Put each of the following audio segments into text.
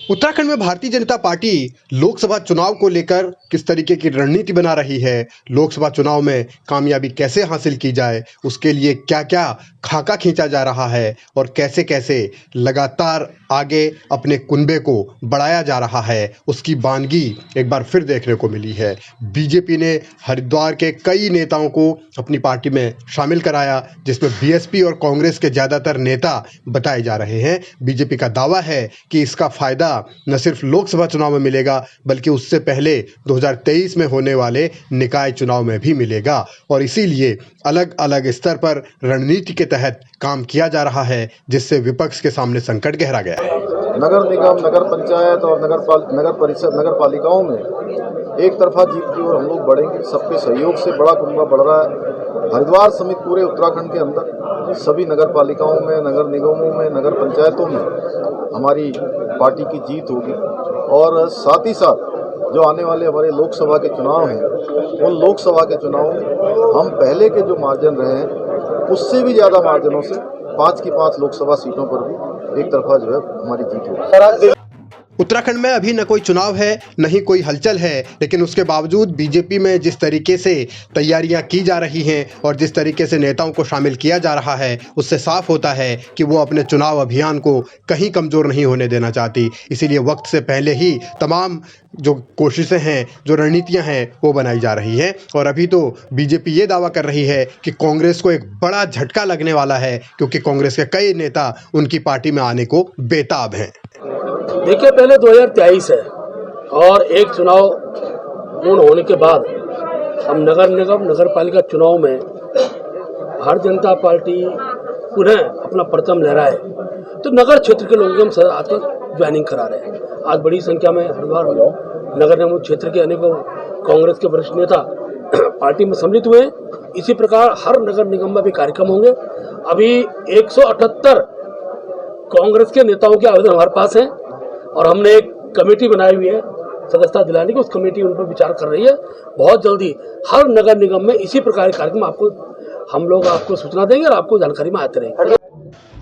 उत्तराखंड में भारतीय जनता पार्टी लोकसभा चुनाव को लेकर किस तरीके की रणनीति बना रही है, लोकसभा चुनाव में कामयाबी कैसे हासिल की जाए, उसके लिए क्या क्या खाका खींचा जा रहा है और कैसे कैसे लगातार आगे अपने कुनबे को बढ़ाया जा रहा है, उसकी बानगी एक बार फिर देखने को मिली है। बीजेपी ने हरिद्वार के कई नेताओं को अपनी पार्टी में शामिल कराया, जिसमें बीएसपी और कांग्रेस के ज़्यादातर नेता बताए जा रहे हैं। बीजेपी का दावा है कि इसका फायदा न सिर्फ लोकसभा चुनाव में मिलेगा बल्कि उससे पहले 2023 में होने वाले निकाय चुनाव में भी मिलेगा, और इसीलिए अलग अलग स्तर पर रणनीति के तहत काम किया जा रहा है, जिससे विपक्ष के सामने संकट गहरा गया है। नगर निगम, नगर पंचायत और नगर परिषद, नगर पालिकाओं में एक तरफा जीत की ओर हम लोग बढ़ेंगे। सबके सहयोग से बड़ा कुनबा बढ़ रहा है। हरिद्वार समेत पूरे उत्तराखंड के अंदर सभी नगर पालिकाओं में, नगर निगमों में, नगर पंचायतों में हमारी पार्टी की जीत होगी। और साथ ही साथ जो आने वाले हमारे लोकसभा के चुनाव हैं, उन लोकसभा के चुनाव में हम पहले के जो मार्जिन रहे हैं उससे भी ज़्यादा मार्जिनों से 5 की 5 लोकसभा सीटों पर भी एक तरफा जो है हमारी जीत होगी। उत्तराखंड में अभी न कोई चुनाव है, न ही कोई हलचल है, लेकिन उसके बावजूद बीजेपी में जिस तरीके से तैयारियां की जा रही हैं और जिस तरीके से नेताओं को शामिल किया जा रहा है, उससे साफ होता है कि वो अपने चुनाव अभियान को कहीं कमज़ोर नहीं होने देना चाहती। इसीलिए वक्त से पहले ही तमाम जो कोशिशें हैं, जो रणनीतियां हैं, वो बनाई जा रही हैं। और अभी तो बीजेपी ये दावा कर रही है कि कांग्रेस को एक बड़ा झटका लगने वाला है, क्योंकि कांग्रेस के कई नेता उनकी पार्टी में आने को बेताब हैं। देखिए, पहले 2023 है और एक चुनाव पूर्ण होने के बाद हम नगर निगम, नगर पालिका चुनाव में भारतीय जनता पार्टी पुनः अपना परचम लहराए, तो नगर क्षेत्र के लोगों को हम आकर ज्वाइनिंग करा रहे हैं। आज बड़ी संख्या में हरिद्वार नगर निगम क्षेत्र के अनेकों कांग्रेस के वरिष्ठ नेता पार्टी में सम्मिलित हुए। इसी प्रकार हर नगर निगम में भी कार्यक्रम होंगे। अभी 178 कांग्रेस के नेताओं के आवेदन हमारे पास हैं और हमने एक कमेटी बनाई हुई है सदस्यता दिलाने की। उस कमेटी उन पर विचार कर रही है। बहुत जल्दी हर नगर निगम में इसी प्रकार के कार्यक्रम हम लोग आपको सूचना देंगे और आपको जानकारी में आते रहेंगे।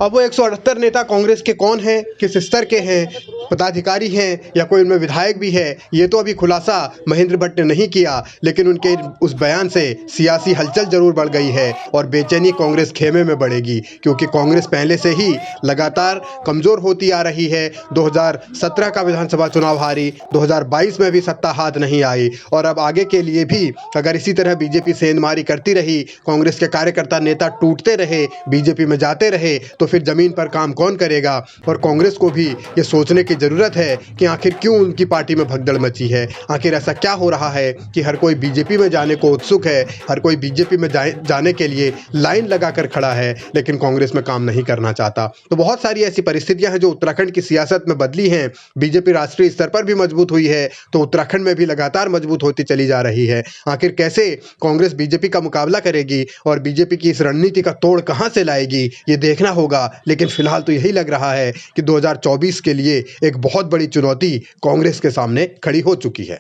अब वो 178 नेता कांग्रेस के कौन हैं, किस स्तर के हैं, पदाधिकारी हैं या कोई उनमें विधायक भी है, ये तो अभी खुलासा महेंद्र भट्ट ने नहीं किया, लेकिन उनके उस बयान से सियासी हलचल जरूर बढ़ गई है और बेचैनी कांग्रेस खेमे में बढ़ेगी, क्योंकि कांग्रेस पहले से ही लगातार कमज़ोर होती आ रही है। 2017 का विधानसभा चुनाव हारी, 2022 में भी सत्ता हाथ नहीं आई, और अब आगे के लिए भी अगर इसी तरह बीजेपी सेंधमारी करती रही, कांग्रेस के कार्यकर्ता नेता टूटते रहे, बीजेपी में जाते रहे, तो फिर जमीन पर काम कौन करेगा। और कांग्रेस को भी ये सोचने की ज़रूरत है कि आखिर क्यों उनकी पार्टी में भगदड़ मची है, आखिर ऐसा क्या हो रहा है कि हर कोई बीजेपी में जाने को उत्सुक है, हर कोई बीजेपी में जाने के लिए लाइन लगाकर खड़ा है, लेकिन कांग्रेस में काम नहीं करना चाहता। तो बहुत सारी ऐसी परिस्थितियां हैं जो उत्तराखंड की सियासत में बदली हैं। बीजेपी राष्ट्रीय स्तर पर भी मजबूत हुई है, तो उत्तराखंड में भी लगातार मजबूत होती चली जा रही है। आखिर कैसे कांग्रेस बीजेपी का मुकाबला करेगी और बीजेपी की इस रणनीति का तोड़ कहां से लाएगी, ये देखना होगा। लेकिन फिलहाल तो यही लग रहा है कि 2024 के लिए एक बहुत बड़ी चुनौती कांग्रेस के सामने खड़ी हो चुकी है।